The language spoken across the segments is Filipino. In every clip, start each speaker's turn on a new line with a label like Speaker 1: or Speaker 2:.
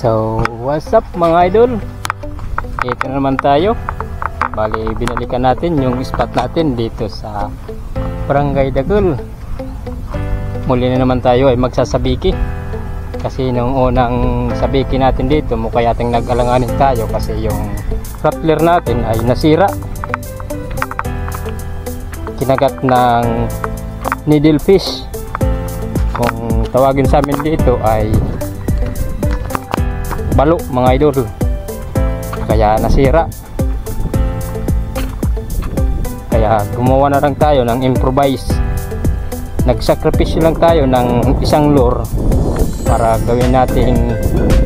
Speaker 1: So what's up mga idol, ito na naman tayo. Bali binalikan natin yung spot natin dito sa Barangay Dagul. Muli na naman tayo ay magsasabiki, kasi nung unang sabiki natin dito mukha yating nag-alanganin tayo kasi yung rattler natin ay nasira, kinagat ng needlefish. Kung tawagin sa amin dito ay balo mga idol, kaya nasira. Kaya gumawa na lang tayo ng improvise, nagsakripisyo lang tayo ng isang lure para gawin nating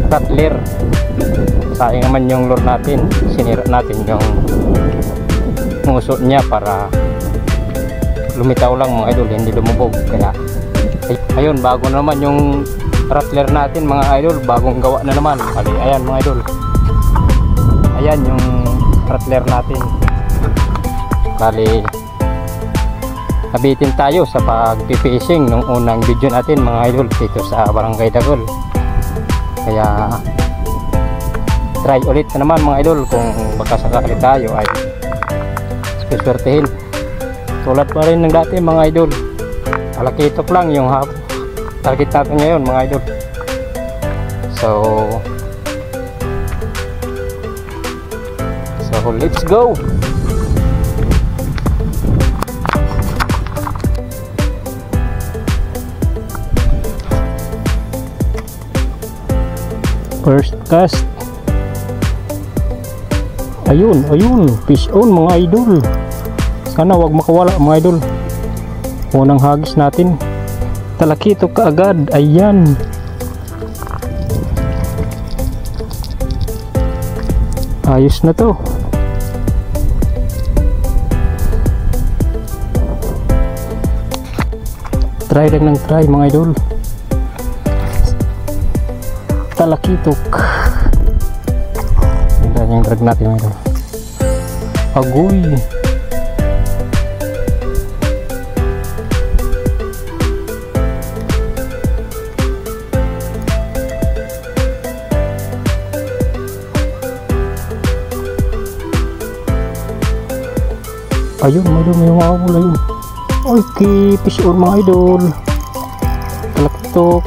Speaker 1: rattler. Sayang naman yung lure natin, sinira natin yung muso niya para lumitaw lang mga idol, hindi lumubog. Kaya ayun, bago naman yung rattler natin mga idol, bagong gawa na naman. Ayan mga idol, ayan yung rattler natin. Bali nabitin tayo sa pag-fishing nung unang video natin mga idol dito sa Barangay Dagul. Kaya try ulit na naman mga idol, kung baka sakali tayo ay swertehin. Tulad pa rin ng dati mga idol, alakitok lang yung target natin ngayon mga idol. So let's go. First cast. Ayun, fish on mga idol. Sana wag makawala mga idol. Unang hagis natin, talakitok kaagad. Ayan. Ayos na to. Try lang ng try mga idol. Talakitok. Ayan yung drag natin mga idol. Agoy. Ayun mga idol, may umawul ayun. Okay, fish on mga idol. Talakitok.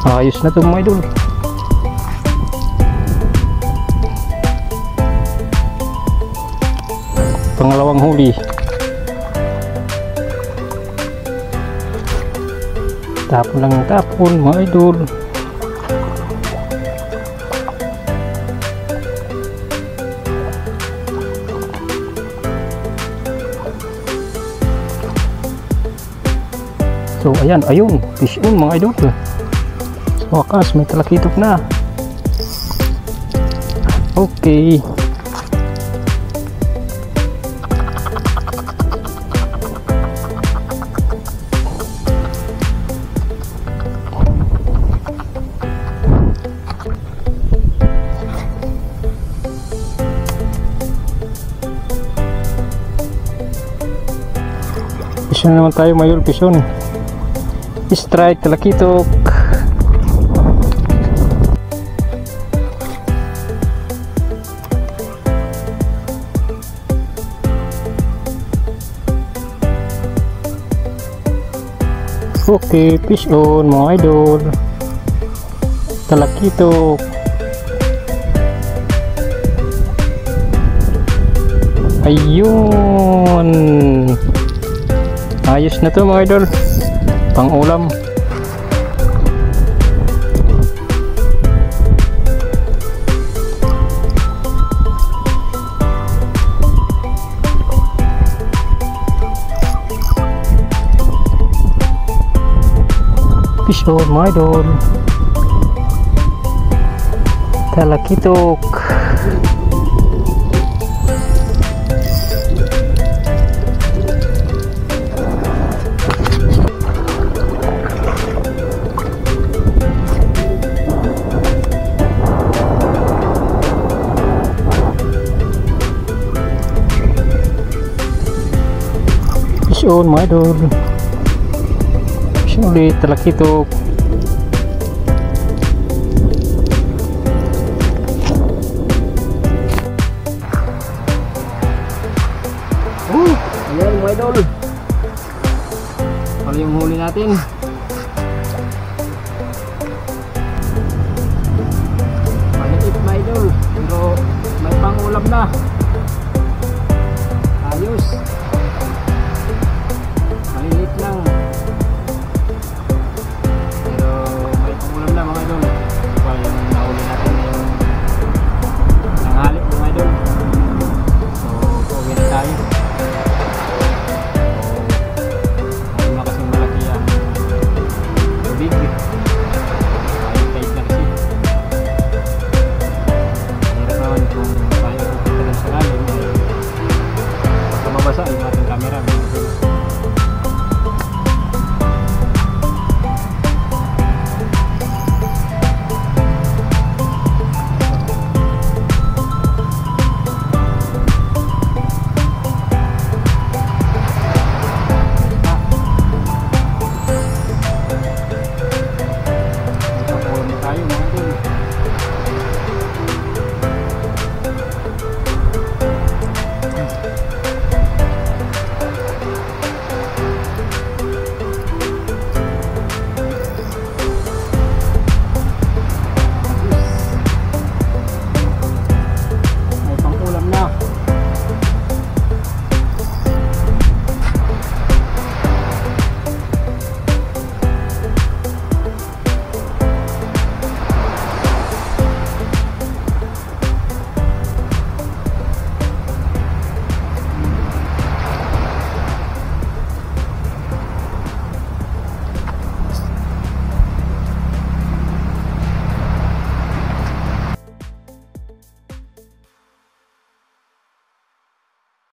Speaker 1: Ayos na to mga idol. Pangalawang huli. Tapon lang ng tapon mga idol. So ayan, ayun, fish on mga idol. Sa wakas may talakitok na. Okay. Fish on naman tayo mga idol, fish on. Strike talakitok. Okay, fish on mga idol. Talakitok. Ayun. Ayos na to mga idol. Pang ulam. Fish on mga idol. Talakitok. Fish on mga idol. Uli talakitok. Ayan mga idol. Ano yung huli natin? Maliit mga idol. Pero may pangulam na. Ayos.